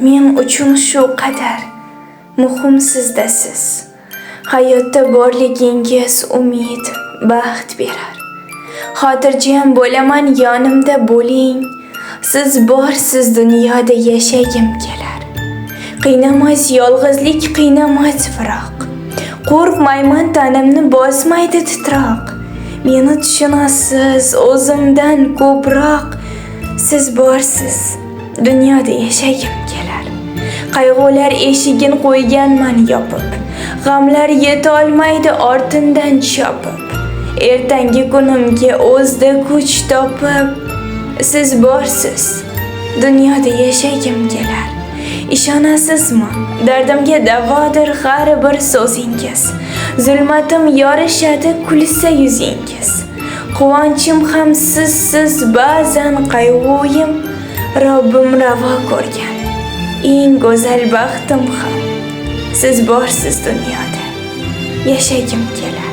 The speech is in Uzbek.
Men uchun shu qadar muhim sizda siz. Hayotda borligingiz umid, baxt berar. Xotirjam bo'laman, yonimda bo'ling. Siz borsiz, dunyoda yashagim kelar. Qiynamas yolg'izlik, qiynamas firoq. Qo'rqmayman, tanamni bosmaydi titroq. Meni tushunasiz, o'zimdan ko'proq. Siz borsiz, dunyoda yashagim kelar. Qayg'ular eshigin qo'yganman yopib. G'amlar yeta olmaydi ortindan chopib. Ertangi kunimga o'zda kuch topib. Siz borsiz, dunyoda yashagim kelar. Ishonasizmi? Dardimga davodir har bir so'zingiz. Zulmatim yorishadi kulsa yuzingiz. Quvonchim ham sizsiz, ba'zan qayg'uyim Robbim ravo ko'rgan. Eng go'zal baxtim ham siz borsiz, dunyoda yashagim kelar.